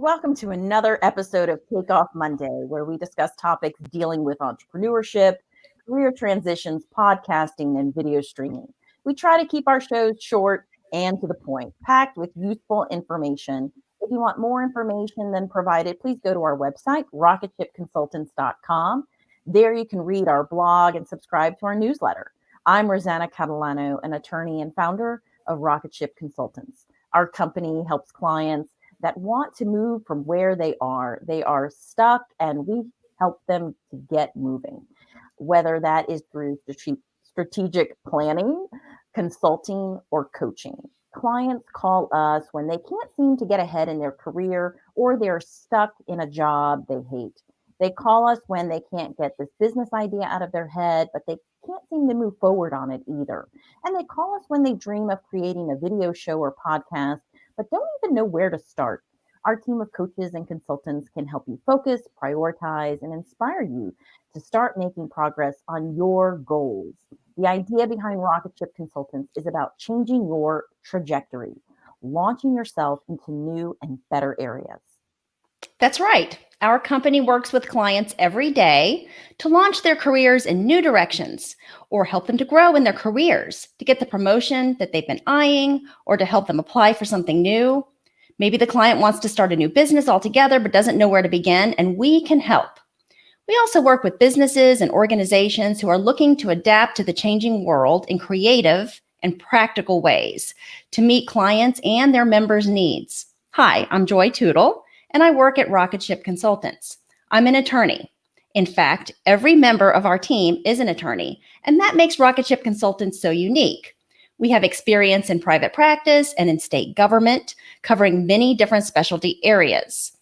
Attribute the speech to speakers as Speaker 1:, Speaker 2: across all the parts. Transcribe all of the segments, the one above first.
Speaker 1: Welcome to another episode of Takeoff Monday, where we discuss topics dealing with entrepreneurship, career transitions, podcasting, and video streaming. We try to keep our shows short and to the point, packed with useful information. If you want more information than provided, please go to our website, rocketshipconsultants.com. There you can read our blog and subscribe to our newsletter. I'm Rosanna Catalano, an attorney and founder of Rocket Ship Consultants. Our company helps clients that want to move from where they are. They are stuck, and we help them to get moving, whether that is through strategic planning, consulting, or coaching. Clients call us when they can't seem to get ahead in their career or they're stuck in a job they hate. They call us when they can't get this business idea out of their head, but they can't seem to move forward on it either. And they call us when they dream of creating a video show or podcast but don't even know where to start. Our team of coaches and consultants can help you focus, prioritize, and inspire you to start making progress on your goals. The idea behind Rocket Ship Consultants is about changing your trajectory, launching yourself into new and better areas.
Speaker 2: That's right. Our company works with clients every day to launch their careers in new directions or help them to grow in their careers, to get the promotion that they've been eyeing, or to help them apply for something new. Maybe the client wants to start a new business altogether but doesn't know where to begin, and we can help. We also work with businesses and organizations who are looking to adapt to the changing world in creative and practical ways to meet clients and their members' needs. Hi, I'm Joy Tootle, and I work at Rocket Ship Consultants. I'm an attorney. In fact, every member of our team is an attorney, and that makes Rocket Ship Consultants so unique. We have experience in private practice and in state government, covering many different specialty areas.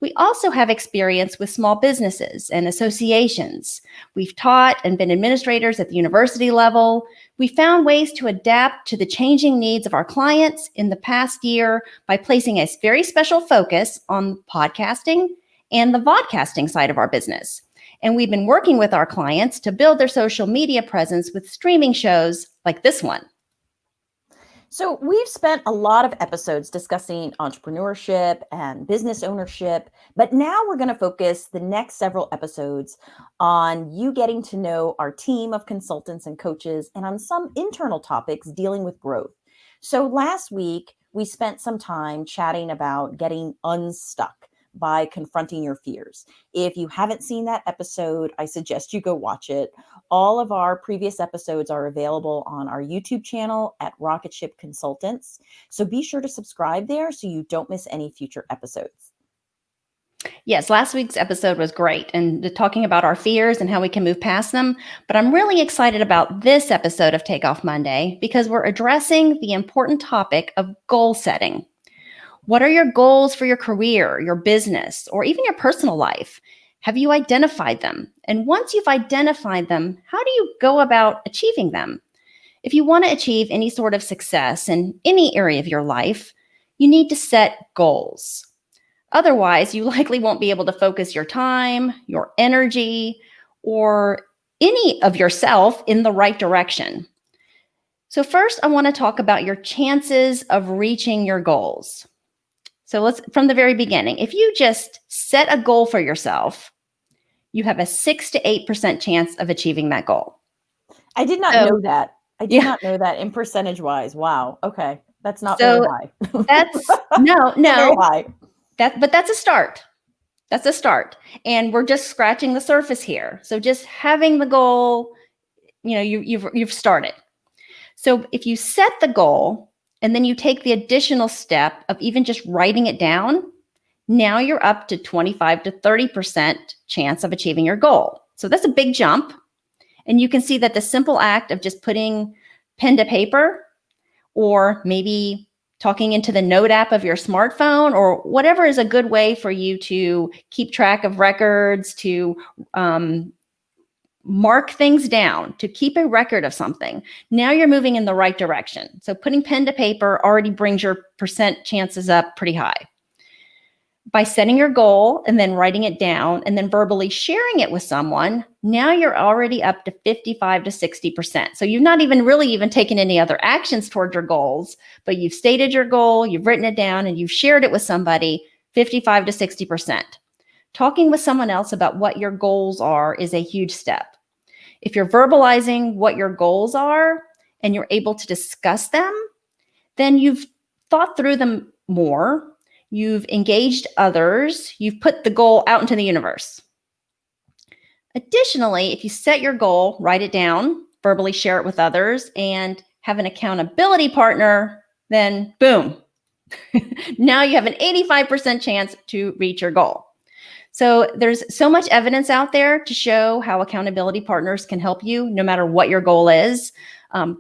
Speaker 2: We also have experience with small businesses and associations. We've taught and been administrators at the university level. We found ways to adapt to the changing needs of our clients in the past year by placing a very special focus on podcasting and the vodcasting side of our business. And we've been working with our clients to build their social media presence with streaming shows like this one.
Speaker 1: So we've spent a lot of episodes discussing entrepreneurship and business ownership, but now we're going to focus the next several episodes on you getting to know our team of consultants and coaches and on some internal topics dealing with growth. So last week, we spent some time chatting about getting unstuck by confronting your fears. If you haven't seen that episode, I suggest you go watch it. All of our previous episodes are available on our YouTube channel at Rocket Ship Consultants. So be sure to subscribe there so you don't miss any future episodes.
Speaker 2: Yes, last week's episode was great and talking about our fears and how we can move past them. But I'm really excited about this episode of Takeoff Monday because we're addressing the important topic of goal setting. What are your goals for your career, your business, or even your personal life? Have you identified them? And once you've identified them, how do you go about achieving them? If you want to achieve any sort of success in any area of your life, you need to set goals. Otherwise, you likely won't be able to focus your time, your energy, or any of yourself in the right direction. So first, I want to talk about your chances of reaching your goals. So let's, from the very beginning, if you just set a goal for yourself, you have a 6 to 8% chance of achieving that goal.
Speaker 1: I did not know that. I did not know that in percentage wise. Wow. Okay. That's not very high.
Speaker 2: That's no.
Speaker 1: Very high.
Speaker 2: But that's a start. That's a start. And we're just scratching the surface here. So just having the goal, you've started. So if you set the goal, and then you take the additional step of even just writing it down, now you're up to 25 to 30% chance of achieving your goal. So that's a big jump. And you can see that the simple act of just putting pen to paper or maybe talking into the note app of your smartphone or whatever is a good way for you to keep track of records, to mark things down, to keep a record of something. Now you're moving in the right direction. So putting pen to paper already brings your percent chances up pretty high. By setting your goal and then writing it down and then verbally sharing it with someone, now you're already up to 55 to 60%. So you've not even taken any other actions toward your goals, but you've stated your goal, you've written it down, and you've shared it with somebody. 55 to 60%. Talking with someone else about what your goals are is a huge step. If you're verbalizing what your goals are and you're able to discuss them, then you've thought through them more, you've engaged others, you've put the goal out into the universe. Additionally, if you set your goal, write it down, verbally share it with others, and have an accountability partner, then boom. Now you have an 85% chance to reach your goal. So there's so much evidence out there to show how accountability partners can help you no matter what your goal is.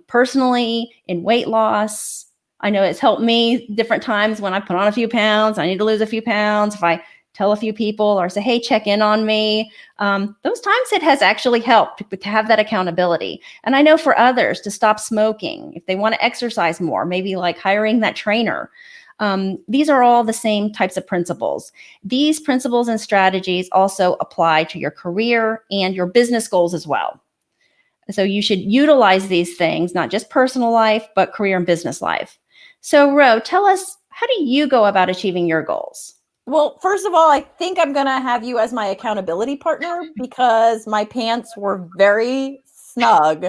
Speaker 2: Personally, in weight loss, I know it's helped me different times when I put on a few pounds, I need to lose a few pounds. If I tell a few people or say, hey, check in on me, those times it has actually helped to have that accountability. And I know for others to stop smoking, if they want to exercise more, maybe like hiring that trainer. These are all the same types of principles. These principles and strategies also apply to your career and your business goals as well. So you should utilize these things, not just personal life, but career and business life. So Ro, tell us, how do you go about achieving your goals?
Speaker 1: Well, first of all, I think I'm going to have you as my accountability partner because my pants were very snug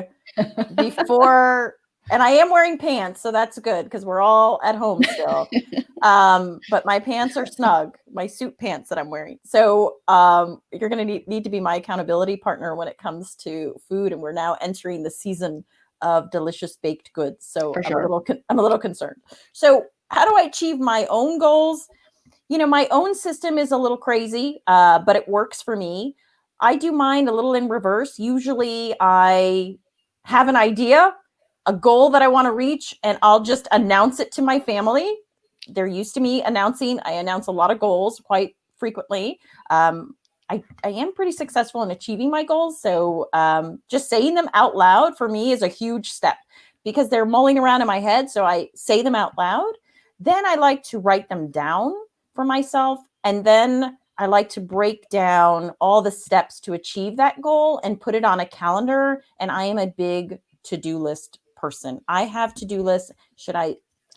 Speaker 1: before, and I am wearing pants, so that's good because we're all at home still. But my pants are snug, my suit pants that I'm wearing. So you're going to need to be my accountability partner when it comes to food, and we're now entering the season of delicious baked goods. So
Speaker 2: For sure.
Speaker 1: I'm a little concerned. So how do I achieve my own goals? You know, my own system is a little crazy, but it works for me. I do mine a little in reverse. Usually I have an idea, a goal that I want to reach, and I'll just announce it to my family. They're used to me announcing. I announce a lot of goals quite frequently. I am pretty successful in achieving my goals. So just saying them out loud for me is a huge step because they're mulling around in my head. So I say them out loud. Then I like to write them down for myself. And then I like to break down all the steps to achieve that goal and put it on a calendar. And I am a big to-do list person. I have to-do lists.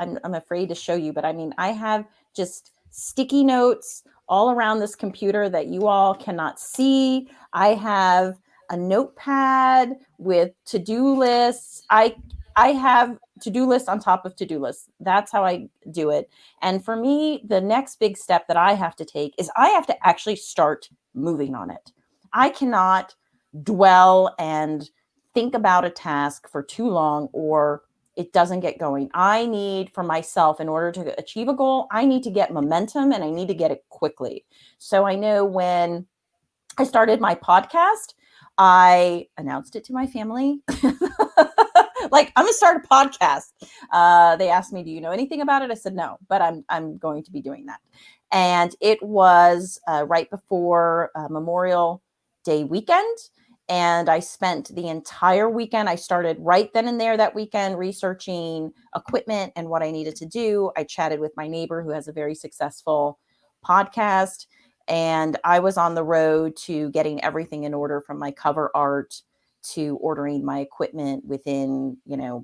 Speaker 1: I'm afraid to show you, but I mean, I have just sticky notes all around this computer that you all cannot see. I have a notepad with to-do lists. I have to-do lists on top of to-do lists. That's how I do it. And for me, the next big step that I have to take is I have to actually start moving on it. I cannot dwell and think about a task for too long or it doesn't get going. I need for myself, in order to achieve a goal, I need to get momentum and I need to get it quickly. So I know when I started my podcast, I announced it to my family. Like, I'm going to start a podcast. They asked me, do you know anything about it? I said, no, but I'm going to be doing that. And it was right before Memorial Day weekend. And I spent the entire weekend. I started right then and there that weekend researching equipment and what I needed to do. I chatted with my neighbor who has a very successful podcast. And I was on the road to getting everything in order, from my cover art to ordering my equipment within,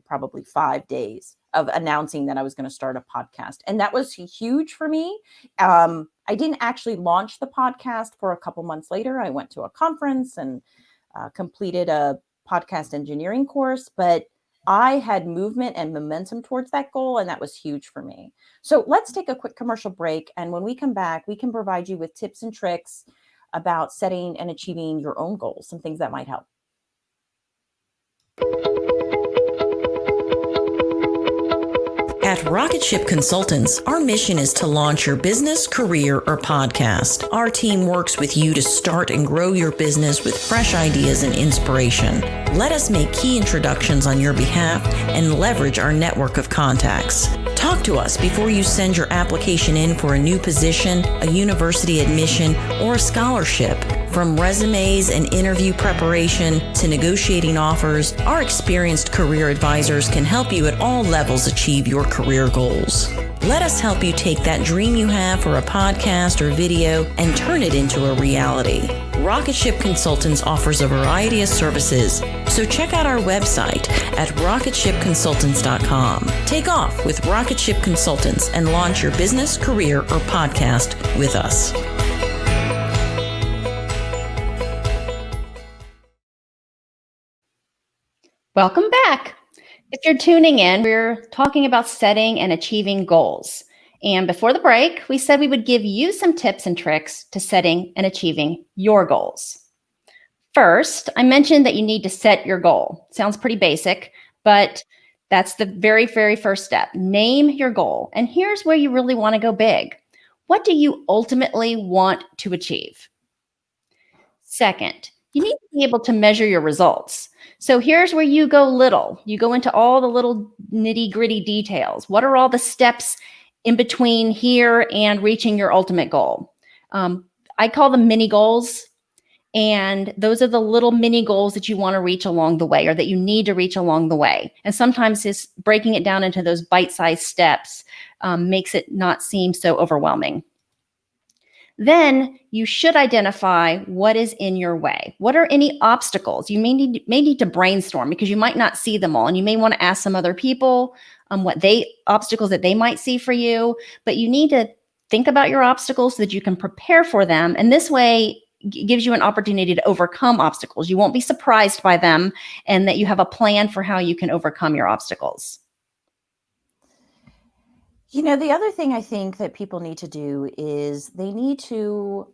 Speaker 1: probably 5 days of announcing that I was going to start a podcast. And that was huge for me. I didn't actually launch the podcast for a couple months later. I went to a conference and completed a podcast engineering course, but I had movement and momentum towards that goal, and that was huge for me. So let's take a quick commercial break. And when we come back, we can provide you with tips and tricks about setting and achieving your own goals, some things that might help.
Speaker 3: At Rocket Ship Consultants, our mission is to launch your business, career, or podcast. Our team works with you to start and grow your business with fresh ideas and inspiration. Let us make key introductions on your behalf and leverage our network of contacts. Talk to us before you send your application in for a new position, a university admission, or a scholarship. From resumes and interview preparation to negotiating offers, our experienced career advisors can help you at all levels achieve your career goals. Let us help you take that dream you have for a podcast or video and turn it into a reality. Rocketship Consultants offers a variety of services, so check out our website at rocketshipconsultants.com. Take off with Rocketship Consultants and launch your business, career, or podcast with us.
Speaker 2: Welcome back. If you're tuning in, we're talking about setting and achieving goals. And before the break, we said we would give you some tips and tricks to setting and achieving your goals. First, I mentioned that you need to set your goal. Sounds pretty basic, but that's the very, very first step. Name your goal. And here's where you really want to go big. What do you ultimately want to achieve? Second, you need to be able to measure your results. So here's where you go little. You go into all the little nitty gritty details. What are all the steps in between here and reaching your ultimate goal? I call them mini goals. And those are the little mini goals that you want to reach along the way, or that you need to reach along the way. And sometimes just breaking it down into those bite-sized steps makes it not seem so overwhelming. Then you should identify what is in your way. What are any obstacles? You may need to brainstorm, because you might not see them all, and you may want to ask some other people obstacles that they might see for you. But you need to think about your obstacles so that you can prepare for them. And this way gives you an opportunity to overcome obstacles. You won't be surprised by them, and that you have a plan for how you can overcome your obstacles.
Speaker 1: You know, the other thing I think that people need to do is they need to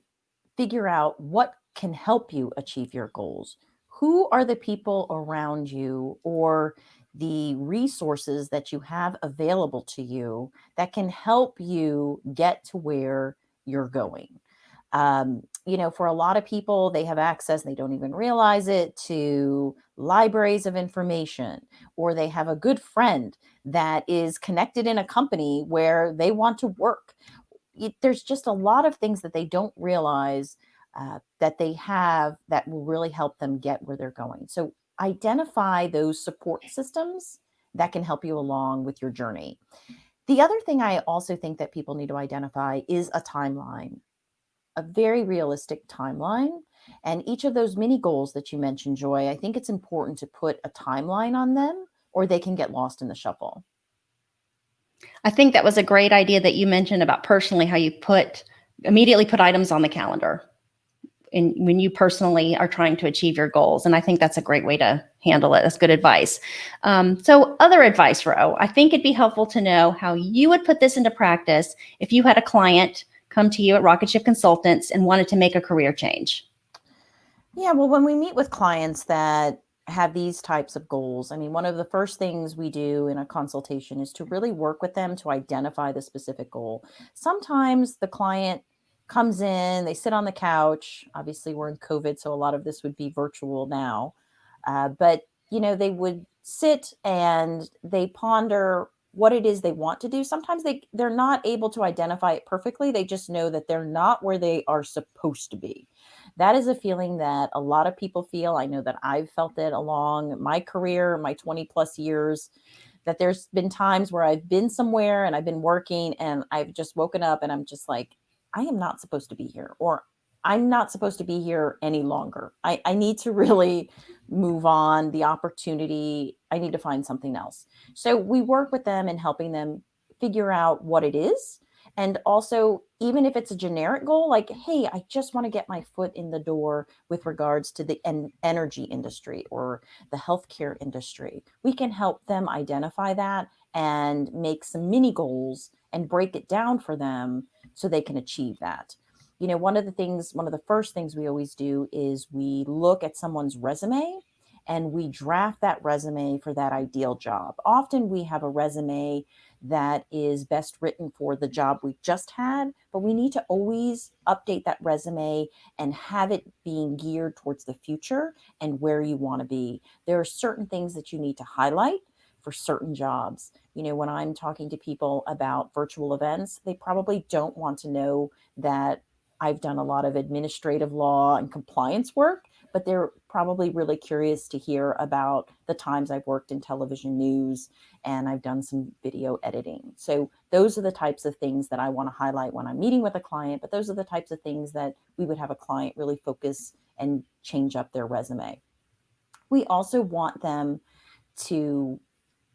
Speaker 1: figure out what can help you achieve your goals. Who are the people around you, or the resources that you have available to you that can help you get to where you're going? For a lot of people, they have access, they don't even realize it, to libraries of information, or they have a good friend that is connected in a company where they want to work. There's just a lot of things that they don't realize that they have that will really help them get where they're going. So identify those support systems that can help you along with your journey. The other thing I also think that people need to identify is a timeline, a very realistic timeline. And each of those mini goals that you mentioned, Joy, I think it's important to put a timeline on them, or they can get lost in the shuffle.
Speaker 2: I think that was a great idea that you mentioned about personally how you immediately put items on the calendar when you personally are trying to achieve your goals. And I think that's a great way to handle it. That's good advice. So other advice, Ro, I think it'd be helpful to know how you would put this into practice if you had a client come to you at Rocketship Consultants and wanted to make a career change.
Speaker 1: Yeah, well, when we meet with clients that have these types of goals, I mean, one of the first things we do in a consultation is to really work with them to identify the specific goal. Sometimes the client comes in, they sit on the couch. Obviously, we're in COVID, so a lot of this would be virtual now. But they would sit and they ponder what it is they want to do. Sometimes they're not able to identify it perfectly. They just know that they're not where they are supposed to be. That is a feeling that a lot of people feel. I know that I've felt it along my career, my 20 plus years, that there's been times where I've been somewhere and I've been working and I've just woken up and I'm just like, I am not supposed to be here, or I'm not supposed to be here any longer. I need to really move on. The opportunity, I need to find something else. So we work with them and helping them figure out what it is. And also, even if it's a generic goal, like, hey, I just want to get my foot in the door with regards to the energy industry or the healthcare industry, we can help them identify that and make some mini goals and break it down for them so they can achieve that. One of the first things we always do is we look at someone's resume and we draft that resume for that ideal job. Often we have a resume that is best written for the job we just had, but we need to always update that resume and have it being geared towards the future and where you want to be. There are certain things that you need to highlight for certain jobs. When I'm talking to people about virtual events, they probably don't want to know that I've done a lot of administrative law and compliance work, but they're probably really curious to hear about the times I've worked in television news and I've done some video editing. So those are the types of things that I want to highlight when I'm meeting with a client, but those are the types of things that we would have a client really focus and change up their resume. We also want them to,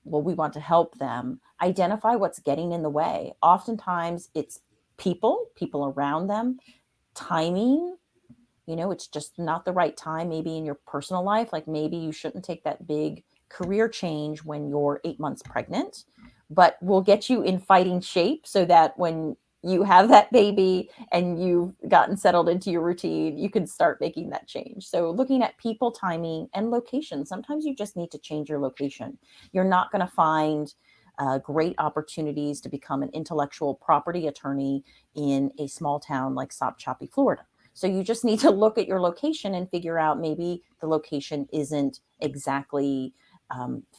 Speaker 1: well, we want to help them identify what's getting in the way. Oftentimes it's people around them, timing. It's just not the right time, maybe in your personal life. Like maybe you shouldn't take that big career change when you're 8 months pregnant, but we'll get you in fighting shape so that when you have that baby and you've gotten settled into your routine, you can start making that change. So looking at people, timing, and location. Sometimes you just need to change your location. You're not going to find great opportunities to become an intellectual property attorney in a small town like Sop-Choppy, Florida. So you just need to look at your location and figure out maybe the location isn't exactly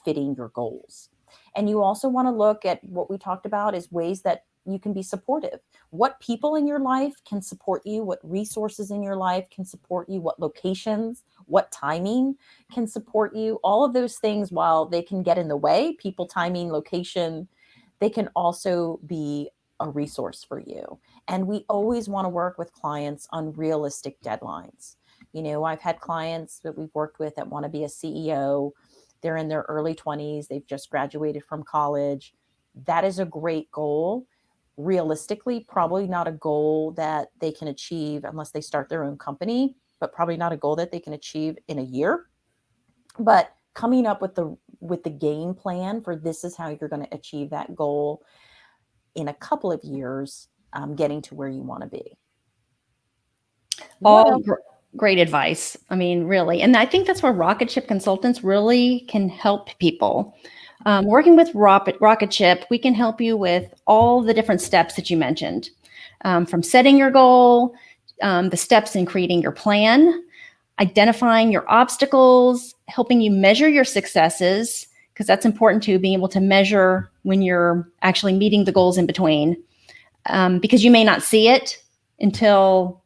Speaker 1: fitting your goals. And you also want to look at what we talked about is ways that you can be supportive. What people in your life can support you, what resources in your life can support you, what locations, what timing can support you. All of those things, while they can get in the way, people, timing, location, they can also be a resource for you. And we always want to work with clients on realistic deadlines. I've had clients that we've worked with that want to be a CEO. They're in their early 20s. They've just graduated from college. That is a great goal. Realistically, probably not a goal that they can achieve unless they start their own company, but probably not a goal that they can achieve in a year. But coming up with the game plan for this is how you're going to achieve that goal in a couple of years, getting to where you want to be.
Speaker 2: All great advice. I mean, really. And I think that's where Rocket Ship Consultants really can help people. Working with Rocket Ship, we can help you with all the different steps that you mentioned, from setting your goal, the steps in creating your plan, identifying your obstacles, helping you measure your successes, because that's important too, being able to measure when you're actually meeting the goals in between, because you may not see it until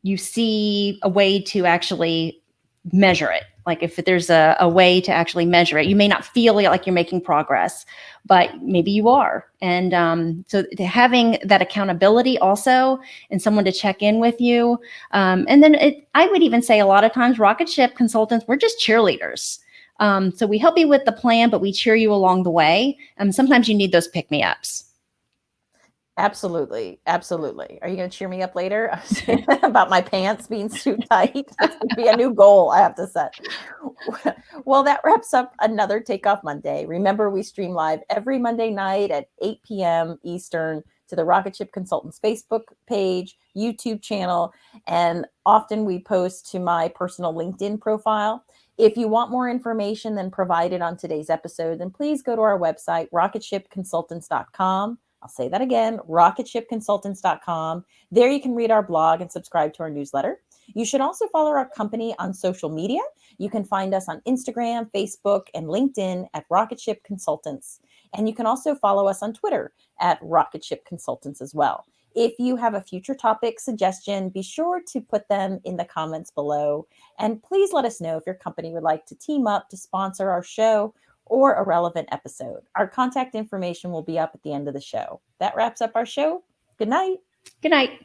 Speaker 2: you see a way to actually measure it. Like if there's a way to actually measure it, you may not feel like you're making progress, but maybe you are. And so having that accountability also and someone to check in with you. And then I would even say a lot of times Rocket Ship Consultants, we're just cheerleaders. So we help you with the plan, but we cheer you along the way. And sometimes you need those pick-me-ups.
Speaker 1: Absolutely. Absolutely. Are you going to cheer me up later about my pants being too tight? That's going to be a new goal I have to set. Well, that wraps up another Takeoff Monday. Remember, we stream live every Monday night at 8 p.m. Eastern to the Rocket Ship Consultants Facebook page, YouTube channel, and often we post to my personal LinkedIn profile. If you want more information than provided on today's episode, then please go to our website, rocketshipconsultants.com. I'll say that again, rocketshipconsultants.com. There you can read our blog and subscribe to our newsletter. You should also follow our company on social media. You can find us on Instagram, Facebook, and LinkedIn at Rocket Ship Consultants. And you can also follow us on Twitter at Rocket Ship Consultants as well. If you have a future topic suggestion, be sure to put them in the comments below. And please let us know if your company would like to team up to sponsor our show or a relevant episode. Our contact information will be up at the end of the show. That wraps up our show. Good night.
Speaker 2: Good night.